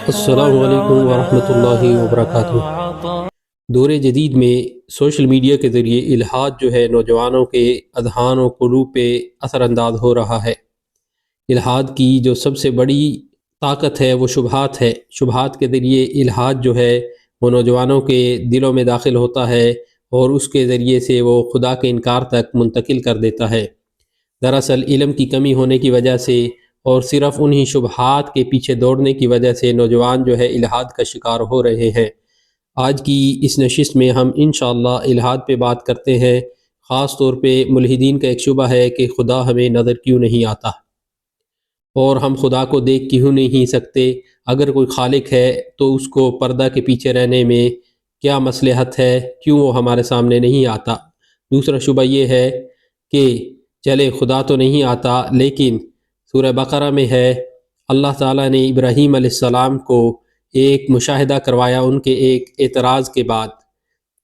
السلام علیکم ورحمۃ اللہ وبرکاتہ۔ دور جدید میں سوشل میڈیا کے ذریعے الحاد جو ہے نوجوانوں کے اذہان و قلوب پہ اثر انداز ہو رہا ہے۔ الحاد کی جو سب سے بڑی طاقت ہے وہ شبہات ہے۔ شبہات کے ذریعے الحاد جو ہے وہ نوجوانوں کے دلوں میں داخل ہوتا ہے اور اس کے ذریعے سے وہ خدا کے انکار تک منتقل کر دیتا ہے۔ دراصل علم کی کمی ہونے کی وجہ سے اور صرف انہی شبہات کے پیچھے دوڑنے کی وجہ سے نوجوان جو ہے الحاد کا شکار ہو رہے ہیں۔ آج کی اس نشست میں ہم انشاءاللہ الحاد پہ بات کرتے ہیں۔ خاص طور پہ ملحدین کا ایک شبہ ہے کہ خدا ہمیں نظر کیوں نہیں آتا اور ہم خدا کو دیکھ کیوں نہیں سکتے۔ اگر کوئی خالق ہے تو اس کو پردہ کے پیچھے رہنے میں کیا مصلحت ہے، کیوں وہ ہمارے سامنے نہیں آتا۔ دوسرا شبہ یہ ہے کہ چلے خدا تو نہیں آتا، لیکن سورہ بقرہ میں ہے اللہ تعالیٰ نے ابراہیم علیہ السلام کو ایک مشاہدہ کروایا ان کے ایک اعتراض کے بعد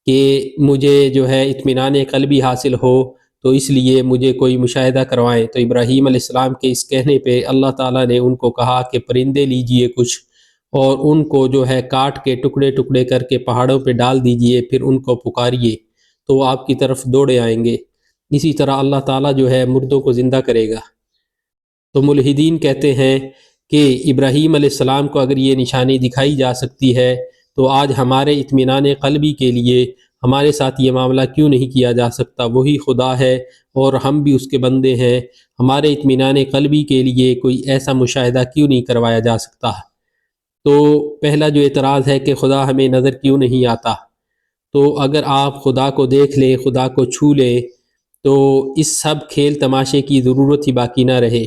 کہ مجھے جو ہے اطمینان قلبی حاصل ہو تو اس لیے مجھے کوئی مشاہدہ کروائیں۔ تو ابراہیم علیہ السلام کے اس کہنے پہ اللہ تعالیٰ نے ان کو کہا کہ پرندے لیجئے کچھ اور ان کو جو ہے کاٹ کے ٹکڑے ٹکڑے کر کے پہاڑوں پہ ڈال دیجئے، پھر ان کو پکاریے تو وہ آپ کی طرف دوڑے آئیں گے۔ اسی طرح اللہ تعالیٰ جو ہے مردوں کو زندہ کرے گا۔ تو ملحدین کہتے ہیں کہ ابراہیم علیہ السلام کو اگر یہ نشانی دکھائی جا سکتی ہے تو آج ہمارے اطمینان قلبی کے لیے ہمارے ساتھ یہ معاملہ کیوں نہیں کیا جا سکتا۔ وہی خدا ہے اور ہم بھی اس کے بندے ہیں، ہمارے اطمینان قلبی کے لیے کوئی ایسا مشاہدہ کیوں نہیں کروایا جا سکتا۔ تو پہلا جو اعتراض ہے کہ خدا ہمیں نظر کیوں نہیں آتا، تو اگر آپ خدا کو دیکھ لیں، خدا کو چھو لیں، تو اس سب کھیل تماشے کی ضرورت ہی باقی نہ رہے۔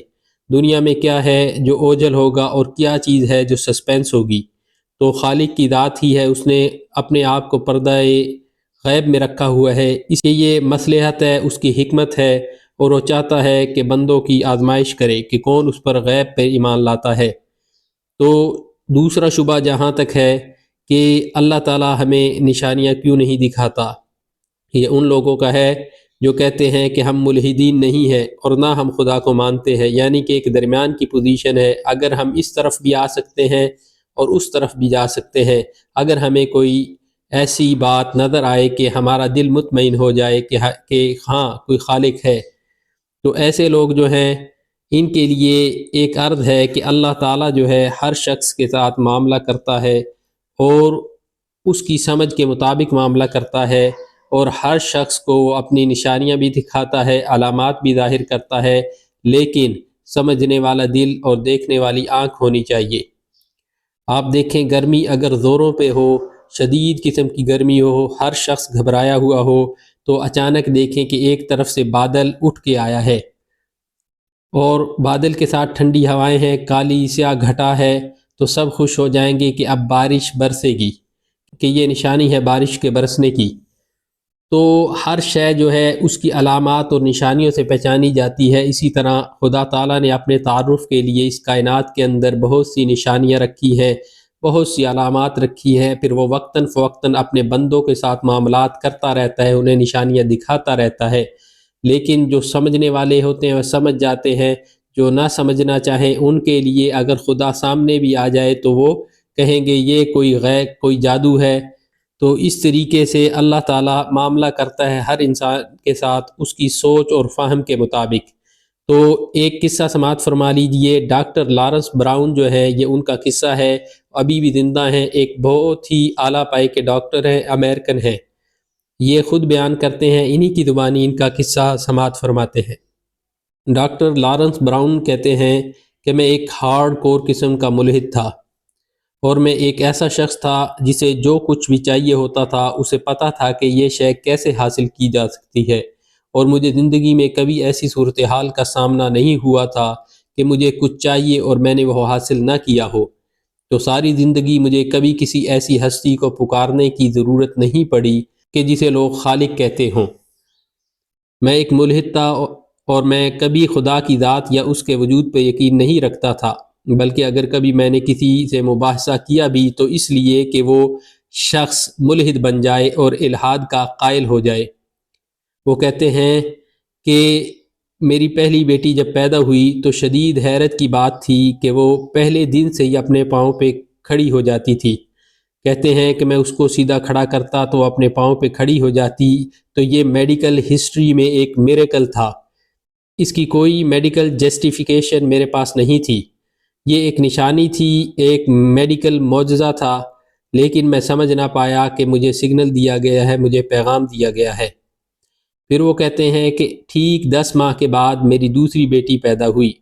دنیا میں کیا ہے جو اوجھل ہوگا اور کیا چیز ہے جو سسپینس ہوگی؟ تو خالق کی ذات ہی ہے، اس نے اپنے آپ کو پردہ غیب میں رکھا ہوا ہے، اس لیے یہ مصلحت ہے، اس کی حکمت ہے اور وہ چاہتا ہے کہ بندوں کی آزمائش کرے کہ کون اس پر غیب پہ ایمان لاتا ہے۔ تو دوسرا شبہ جہاں تک ہے کہ اللہ تعالیٰ ہمیں نشانیاں کیوں نہیں دکھاتا، یہ ان لوگوں کا ہے جو کہتے ہیں کہ ہم ملحدین نہیں ہیں اور نہ ہم خدا کو مانتے ہیں، یعنی کہ ایک درمیان کی پوزیشن ہے۔ اگر ہم اس طرف بھی آ سکتے ہیں اور اس طرف بھی جا سکتے ہیں، اگر ہمیں کوئی ایسی بات نظر آئے کہ ہمارا دل مطمئن ہو جائے کہ ہاں کوئی خالق ہے، تو ایسے لوگ جو ہیں ان کے لیے ایک عرض ہے کہ اللہ تعالیٰ جو ہے ہر شخص کے ساتھ معاملہ کرتا ہے اور اس کی سمجھ کے مطابق معاملہ کرتا ہے، اور ہر شخص کو وہ اپنی نشانیاں بھی دکھاتا ہے، علامات بھی ظاہر کرتا ہے، لیکن سمجھنے والا دل اور دیکھنے والی آنکھ ہونی چاہیے۔ آپ دیکھیں گرمی اگر زوروں پہ ہو، شدید قسم کی گرمی ہو، ہر شخص گھبرایا ہوا ہو، تو اچانک دیکھیں کہ ایک طرف سے بادل اٹھ کے آیا ہے اور بادل کے ساتھ ٹھنڈی ہوائیں ہیں، کالی سیاہ گھٹا ہے، تو سب خوش ہو جائیں گے کہ اب بارش برسے گی، کہ یہ نشانی ہے بارش کے برسنے کی۔ تو ہر شے جو ہے اس کی علامات اور نشانیوں سے پہچانی جاتی ہے۔ اسی طرح خدا تعالیٰ نے اپنے تعارف کے لیے اس کائنات کے اندر بہت سی نشانیاں رکھی ہیں، بہت سی علامات رکھی ہیں، پھر وہ وقتاً فوقتاً اپنے بندوں کے ساتھ معاملات کرتا رہتا ہے، انہیں نشانیاں دکھاتا رہتا ہے۔ لیکن جو سمجھنے والے ہوتے ہیں وہ سمجھ جاتے ہیں، جو نہ سمجھنا چاہیں ان کے لیے اگر خدا سامنے بھی آ جائے تو وہ کہیں گے یہ کوئی غیب، کوئی جادو ہے۔ تو اس طریقے سے اللہ تعالیٰ معاملہ کرتا ہے ہر انسان کے ساتھ اس کی سوچ اور فہم کے مطابق۔ تو ایک قصہ سماعت فرما لیجئے، ڈاکٹر لارنس براؤن جو ہے یہ ان کا قصہ ہے، ابھی بھی زندہ ہیں، ایک بہت ہی اعلیٰ پائے کے ڈاکٹر ہیں، امریکن ہیں۔ یہ خود بیان کرتے ہیں، انہی کی زبانی ان کا قصہ سماعت فرماتے ہیں۔ ڈاکٹر لارنس براؤن کہتے ہیں کہ میں ایک ہارڈ کور قسم کا ملحد تھا، اور میں ایک ایسا شخص تھا جسے جو کچھ بھی چاہیے ہوتا تھا اسے پتہ تھا کہ یہ شے کیسے حاصل کی جا سکتی ہے، اور مجھے زندگی میں کبھی ایسی صورتحال کا سامنا نہیں ہوا تھا کہ مجھے کچھ چاہیے اور میں نے وہ حاصل نہ کیا ہو۔ تو ساری زندگی مجھے کبھی کسی ایسی ہستی کو پکارنے کی ضرورت نہیں پڑی کہ جسے لوگ خالق کہتے ہوں۔ میں ایک ملحد تھا اور میں کبھی خدا کی ذات یا اس کے وجود پہ یقین نہیں رکھتا تھا، بلکہ اگر کبھی میں نے کسی سے مباحثہ کیا بھی تو اس لیے کہ وہ شخص ملحد بن جائے اور الحاد کا قائل ہو جائے۔ وہ کہتے ہیں کہ میری پہلی بیٹی جب پیدا ہوئی تو شدید حیرت کی بات تھی کہ وہ پہلے دن سے ہی اپنے پاؤں پہ کھڑی ہو جاتی تھی۔ کہتے ہیں کہ میں اس کو سیدھا کھڑا کرتا تو وہ اپنے پاؤں پہ کھڑی ہو جاتی، تو یہ میڈیکل ہسٹری میں ایک میریکل تھا۔ اس کی کوئی میڈیکل جسٹیفیکیشن میرے پاس نہیں تھی، یہ ایک نشانی تھی، ایک میڈیکل معجزہ تھا، لیکن میں سمجھ نہ پایا کہ مجھے سگنل دیا گیا ہے، مجھے پیغام دیا گیا ہے۔ پھر وہ کہتے ہیں کہ ٹھیک 10 ماہ کے بعد میری دوسری بیٹی پیدا ہوئی۔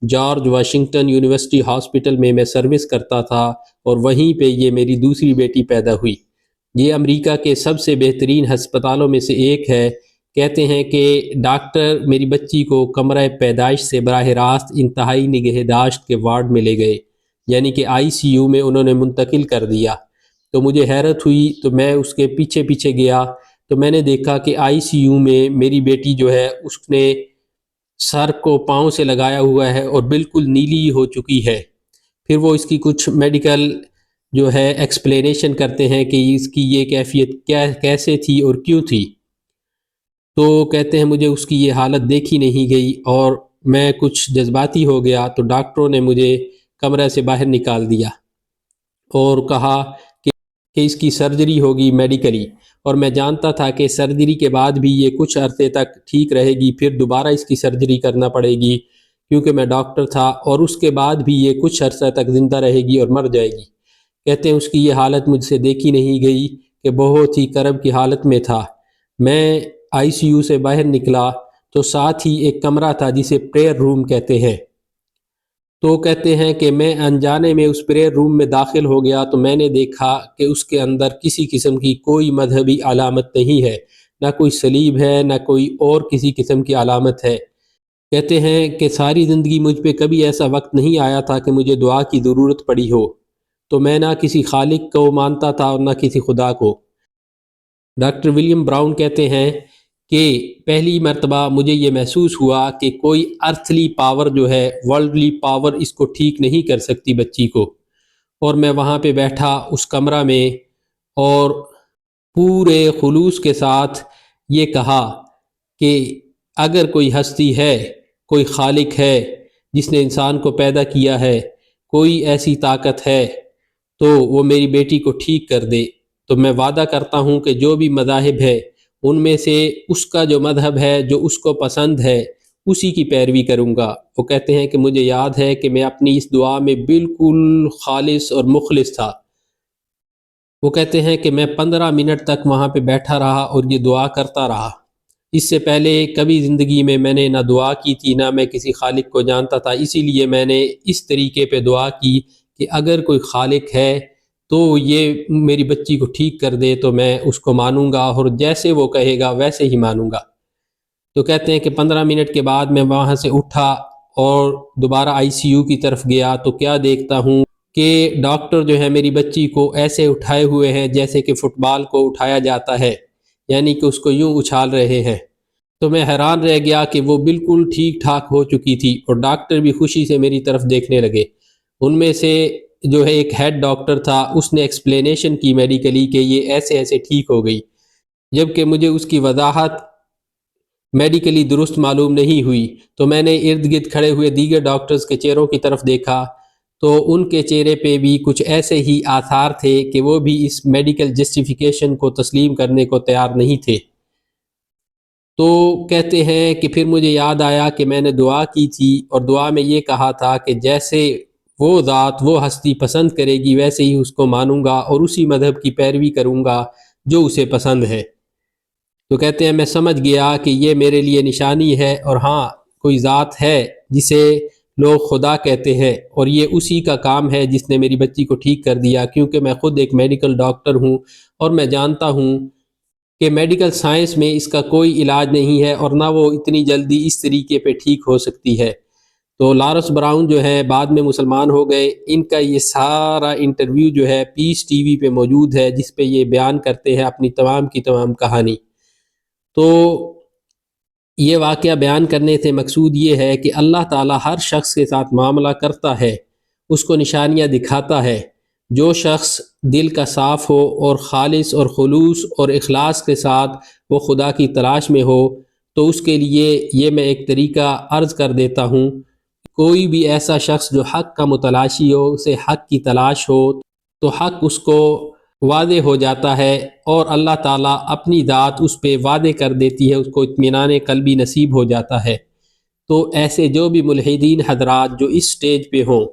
جارج واشنگٹن یونیورسٹی ہاسپٹل میں سروس کرتا تھا اور وہیں پہ یہ میری دوسری بیٹی پیدا ہوئی۔ یہ امریکہ کے سب سے بہترین ہسپتالوں میں سے ایک ہے۔ کہتے ہیں کہ ڈاکٹر میری بچی کو کمرہ پیدائش سے براہ راست انتہائی نگہداشت کے وارڈ میں لے گئے، یعنی کہ ICU میں انہوں نے منتقل کر دیا۔ تو مجھے حیرت ہوئی، تو میں اس کے پیچھے پیچھے گیا، تو میں نے دیکھا کہ ICU میں میری بیٹی جو ہے اس نے سر کو پاؤں سے لگایا ہوا ہے اور بالکل نیلی ہو چکی ہے۔ پھر وہ اس کی کچھ میڈیکل جو ہے ایکسپلینیشن کرتے ہیں کہ اس کی یہ کیفیت کیسے تھی اور کیوں تھی۔ تو کہتے ہیں مجھے اس کی یہ حالت دیکھی نہیں گئی اور میں کچھ جذباتی ہو گیا، تو ڈاکٹروں نے مجھے کمرے سے باہر نکال دیا اور کہا کہ اس کی سرجری ہوگی میڈیکلی، اور میں جانتا تھا کہ سرجری کے بعد بھی یہ کچھ عرصے تک ٹھیک رہے گی، پھر دوبارہ اس کی سرجری کرنا پڑے گی کیونکہ میں ڈاکٹر تھا، اور اس کے بعد بھی یہ کچھ عرصہ تک زندہ رہے گی اور مر جائے گی۔ کہتے ہیں اس کی یہ حالت مجھ سے دیکھی نہیں گئی کہ بہت ہی کرب کی حالت میں تھا۔ میں ICU سے باہر نکلا تو ساتھ ہی ایک کمرہ تھا جسے پریئر روم کہتے ہیں۔ تو کہتے ہیں کہ میں انجانے میں اس پریئر روم میں داخل ہو گیا تو میں نے دیکھا کہ اس کے اندر کسی قسم کی کوئی مذہبی علامت نہیں ہے، نہ کوئی صلیب ہے، نہ کوئی اور کسی قسم کی علامت ہے۔ کہتے ہیں کہ ساری زندگی مجھ پہ کبھی ایسا وقت نہیں آیا تھا کہ مجھے دعا کی ضرورت پڑی ہو، تو میں نہ کسی خالق کو مانتا تھا اور نہ کسی خدا کو۔ ڈاکٹر ولیم براؤن کہتے ہیں کہ پہلی مرتبہ مجھے یہ محسوس ہوا کہ کوئی ارتھلی پاور جو ہے، ورلڈلی پاور، اس کو ٹھیک نہیں کر سکتی بچی کو۔ اور میں وہاں پہ بیٹھا اس کمرہ میں اور پورے خلوص کے ساتھ یہ کہا کہ اگر کوئی ہستی ہے، کوئی خالق ہے جس نے انسان کو پیدا کیا ہے، کوئی ایسی طاقت ہے تو وہ میری بیٹی کو ٹھیک کر دے، تو میں وعدہ کرتا ہوں کہ جو بھی مذاہب ہے ان میں سے اس کا جو مذہب ہے جو اس کو پسند ہے اسی کی پیروی کروں گا۔ وہ کہتے ہیں کہ مجھے یاد ہے کہ میں اپنی اس دعا میں بالکل خالص اور مخلص تھا۔ وہ کہتے ہیں کہ میں 15 منٹ تک وہاں پہ بیٹھا رہا اور یہ دعا کرتا رہا۔ اس سے پہلے کبھی زندگی میں نے نہ دعا کی تھی، نہ میں کسی خالق کو جانتا تھا، اسی لیے میں نے اس طریقے پہ دعا کی کہ اگر کوئی خالق ہے تو یہ میری بچی کو ٹھیک کر دے تو میں اس کو مانوں گا، اور جیسے وہ کہے گا ویسے ہی مانوں گا۔ تو کہتے ہیں کہ 15 منٹ کے بعد میں وہاں سے اٹھا اور دوبارہ ICU کی طرف گیا تو کیا دیکھتا ہوں کہ ڈاکٹر جو ہے میری بچی کو ایسے اٹھائے ہوئے ہیں جیسے کہ فٹ بال کو اٹھایا جاتا ہے، یعنی کہ اس کو یوں اچھال رہے ہیں۔ تو میں حیران رہ گیا کہ وہ بالکل ٹھیک ٹھاک ہو چکی تھی، اور ڈاکٹر بھی خوشی سے میری طرف دیکھنے لگے۔ ان میں سے جو ہے ایک ہیڈ ڈاکٹر تھا، اس نے ایکسپلینیشن کی میڈیکلی کہ یہ ایسے ایسے ٹھیک ہو گئی، جبکہ مجھے اس کی وضاحت میڈیکلی درست معلوم نہیں ہوئی۔ تو میں نے ارد گرد کھڑے ہوئے دیگر ڈاکٹرز کے چہروں کی طرف دیکھا تو ان کے چہرے پہ بھی کچھ ایسے ہی آثار تھے کہ وہ بھی اس میڈیکل جسٹیفیکیشن کو تسلیم کرنے کو تیار نہیں تھے۔ تو کہتے ہیں کہ پھر مجھے یاد آیا کہ میں نے دعا کی تھی اور دعا میں یہ کہا تھا کہ جیسے وہ ذات، وہ ہستی پسند کرے گی ویسے ہی اس کو مانوں گا اور اسی مذہب کی پیروی کروں گا جو اسے پسند ہے۔ تو کہتے ہیں میں سمجھ گیا کہ یہ میرے لیے نشانی ہے، اور ہاں کوئی ذات ہے جسے لوگ خدا کہتے ہیں، اور یہ اسی کا کام ہے جس نے میری بچی کو ٹھیک کر دیا، کیونکہ میں خود ایک میڈیکل ڈاکٹر ہوں اور میں جانتا ہوں کہ میڈیکل سائنس میں اس کا کوئی علاج نہیں ہے اور نہ وہ اتنی جلدی اس طریقے پہ ٹھیک ہو سکتی ہے۔ تو لارنس براؤن جو ہے بعد میں مسلمان ہو گئے، ان کا یہ سارا انٹرویو جو ہے پیس TV پہ موجود ہے، جس پہ یہ بیان کرتے ہیں اپنی تمام کی تمام کہانی۔ تو یہ واقعہ بیان کرنے سے مقصود یہ ہے کہ اللہ تعالیٰ ہر شخص کے ساتھ معاملہ کرتا ہے، اس کو نشانیاں دکھاتا ہے۔ جو شخص دل کا صاف ہو اور خالص اور خلوص اور اخلاص کے ساتھ وہ خدا کی تلاش میں ہو، تو اس کے لیے یہ میں ایک طریقہ عرض کر دیتا ہوں۔ کوئی بھی ایسا شخص جو حق کا متلاشی ہو، اسے حق کی تلاش ہو، تو حق اس کو واضح ہو جاتا ہے اور اللہ تعالیٰ اپنی ذات اس پہ واضح کر دیتی ہے، اس کو اطمینان قلبی نصیب ہو جاتا ہے۔ تو ایسے جو بھی ملحدین حضرات جو اس سٹیج پہ ہوں،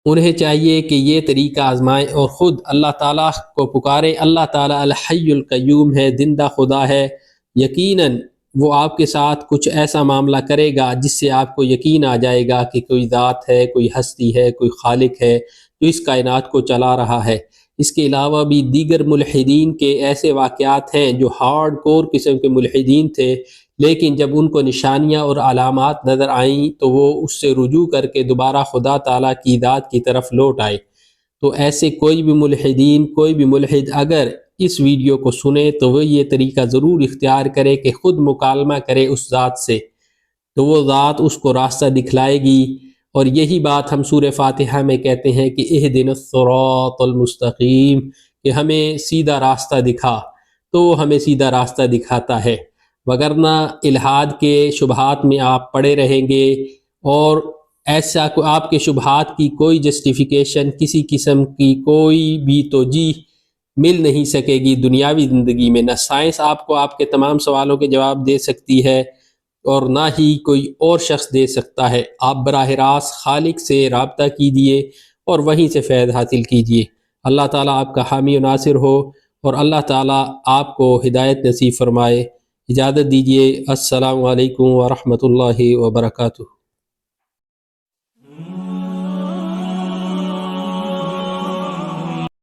انہیں چاہیے کہ یہ طریقہ آزمائیں اور خود اللہ تعالیٰ کو پکاریں۔ اللہ تعالیٰ الحی القیوم ہے، زندہ خدا ہے، یقیناً وہ آپ کے ساتھ کچھ ایسا معاملہ کرے گا جس سے آپ کو یقین آ جائے گا کہ کوئی ذات ہے، کوئی ہستی ہے، کوئی خالق ہے جو اس کائنات کو چلا رہا ہے۔ اس کے علاوہ بھی دیگر ملحدین کے ایسے واقعات ہیں جو ہارڈ کور قسم کے ملحدین تھے، لیکن جب ان کو نشانیاں اور علامات نظر آئیں تو وہ اس سے رجوع کر کے دوبارہ خدا تعالیٰ کی ذات کی طرف لوٹ آئے۔ تو ایسے کوئی بھی ملحدین، کوئی بھی ملحد اگر اس ویڈیو کو سنے تو وہ یہ طریقہ ضرور اختیار کرے کہ خود مکالمہ کرے اس ذات سے، تو وہ ذات اس کو راستہ دکھلائے گی۔ اور یہی بات ہم سورہ فاتحہ میں کہتے ہیں کہ اہدنا الصراط المستقیم، کہ ہمیں سیدھا راستہ دکھا، تو وہ ہمیں سیدھا راستہ دکھاتا ہے۔ وگرنہ الحاد کے شبہات میں آپ پڑے رہیں گے اور ایسا آپ کے شبہات کی کوئی جسٹیفیکیشن، کسی قسم کی کوئی بھی توجیہ مل نہیں سکے گی دنیاوی زندگی میں۔ نہ سائنس آپ کو آپ کے تمام سوالوں کے جواب دے سکتی ہے اور نہ ہی کوئی اور شخص دے سکتا ہے۔ آپ براہ راست خالق سے رابطہ کیجیے اور وہیں سے فیض حاصل کیجیے۔ اللہ تعالیٰ آپ کا حامی و ناصر ہو اور اللہ تعالیٰ آپ کو ہدایت نصیب فرمائے۔ اجازت دیجیے، السلام علیکم ورحمۃ اللہ وبرکاتہ۔